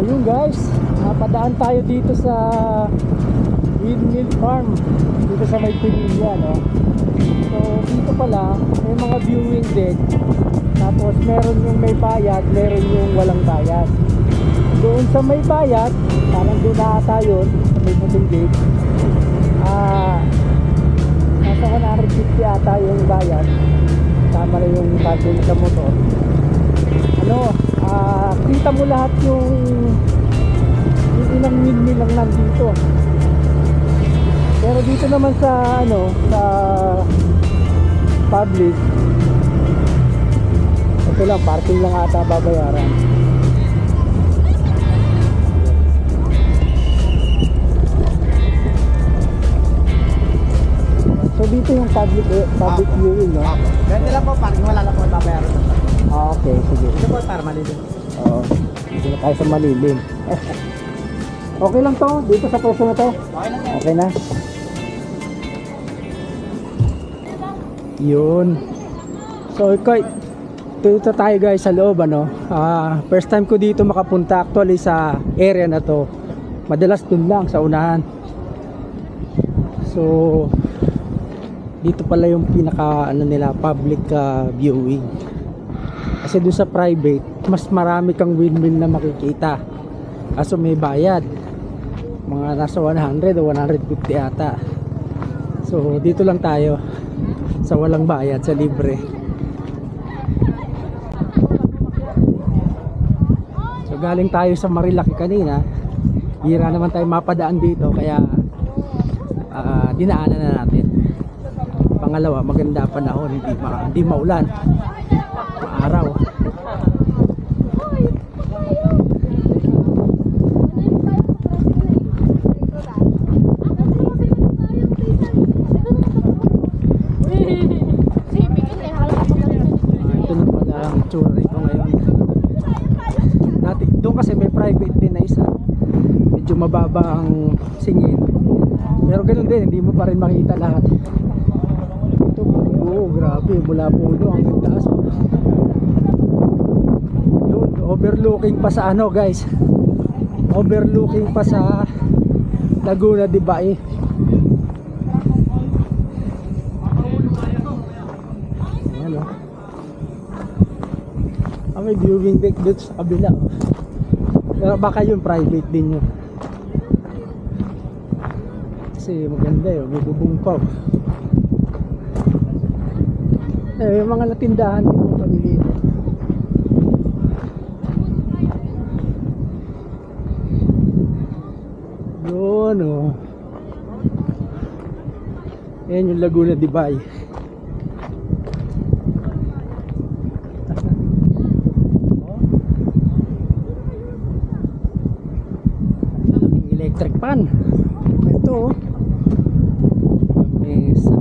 Yun guys, napadaan tayo dito sa windmill farm dito sa may Pinilla, no? So dito pala may mga viewing deck, tapos meron yung may bayad, meron yung walang bayad. Doon sa may bayad, parang doon na ata yun sa may puting gate, nasa 150 ata yung bayad, tama na yung paddle sa motor. Kita mo lahat yung ilang windmill lang nandito. Pero dito naman sa sa public, ito lang, parking lang ata babayaran. So dito yung public viewing, no? Ganyan lang po, parking wala lang po babayaran. Okay, sige. Ito po para malilim. Oo, dito na tayo sa malilim. Okay lang to, dito sa pwesto na to. Okay na. Yun. So dito tayo guys sa loob, first time ko dito makapunta actually sa area na to. Madalas dun lang sa unahan. So dito pala yung pinaka nila public viewing. Kasi doon sa private, mas marami kang windmill na makikita. Kaso may bayad. Mga nasa 100 o 150 ata. So dito lang tayo sa walang bayad, sa libre. So galing tayo sa Marilaki kanina. Hira naman tayo mapadaan dito, kaya dinaanan na natin. Pangalawa, maganda panahon, hindi maulan, maaraw. Ito na pala ang itsura rito ngayon. Doon kasi may private din na isa, medyo mababa ang singil, pero ganoon din, hindi mo pa rin makita lahat. Ito, grabe, mula puno hanggang taas. Yun, overlooking pa sa guys, overlooking pa sa Laguna de Bay. Ayan, may viewing deck dito sa kabila. Pero baka yung private din yun, kasi maganda yun, may bubong pa. Yung mga natindahan dito maliliit. Yun, ayan yung Laguna de Bay. Electric pan. Ito mesa.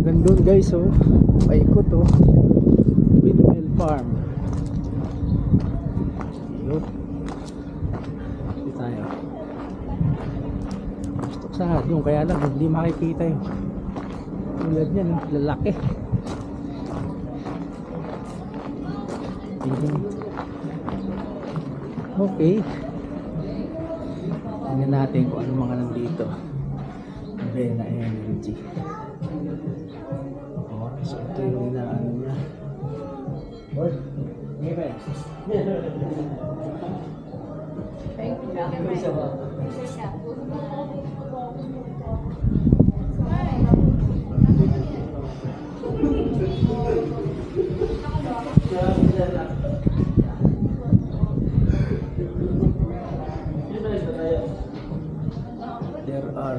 Gandun guys, paikot windmill farm. Yun, dito tayo. Gusto sa yung, kaya lang hindi makikita yung tulad niyan, lalaki. Okay, tingnan natin kung ano mga nandito. Vena Energy. So ito yung inaano niya. There are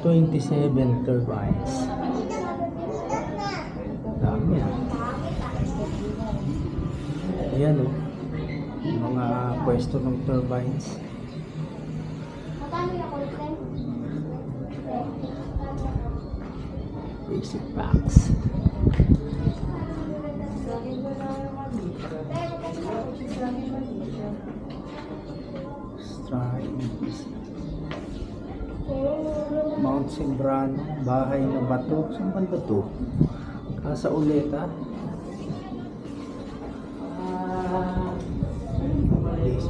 27 turbines. Dami ayan mga pwesto ng turbines. Basic packs. Shrines. Mount Sembrano, bahay na bato. Saan banda to? Casa Oleta. Alright.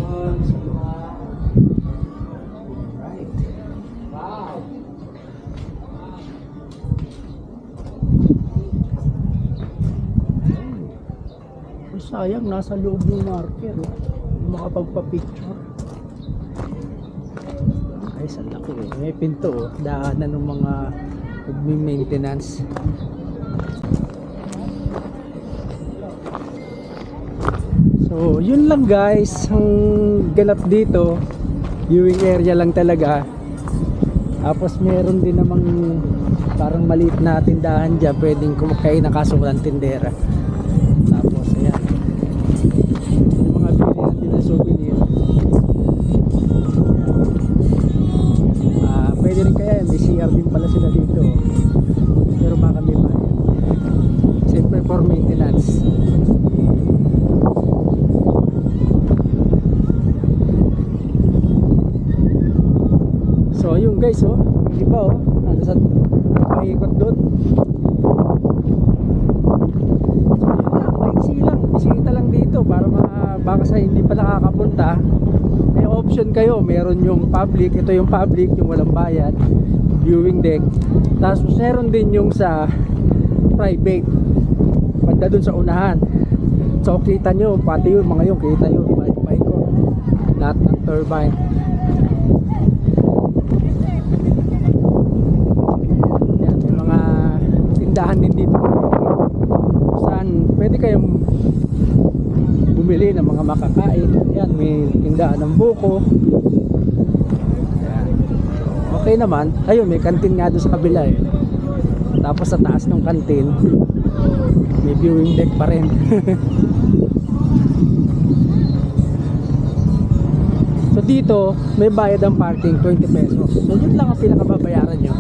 Ay, sayang, nasa loob ng marker. Hindi makapagpa-picture. Ay, sa laki eh. May pinto oh. Daanan ng mga nagmi-maintenance. So, yun lang guys. Ang ganap dito, viewing area lang talaga. Tapos meron din namang parang maliit na tindahan dyan. Pwedeng kumakain na kaso walang tindera. Tapos, ayan. Yung mga bilihan din na souvenir. Pwede rin kaya may CR din pala sila dito, pero baka may bayad siyempre for maintenance. So ayun guys, oh di ba, oh ano sa paikot doon. So yun lang, maiksi lang, bisita lang dito para baka sa hindi pa nakakapunta may option kayo. Meron yung public, ito yung public, yung walang bayad, viewing deck. Tapos meron din yung sa private, banda dun sa unahan. So kita nyo, pati yung mga yung kita yun, paikot lahat ng turbine. Yan, may mga tindahan din dito saan pwede kayong bumili ng mga makakain. Yan, may tindahan ng buko. Yan. Okay naman. Ayun, may kantin nga doon sa kabila eh. Tapos sa taas ng kantin may viewing deck pa rin. So dito may bayad ang parking, 20 pesos. So yun lang ang pinakababayaran nyo.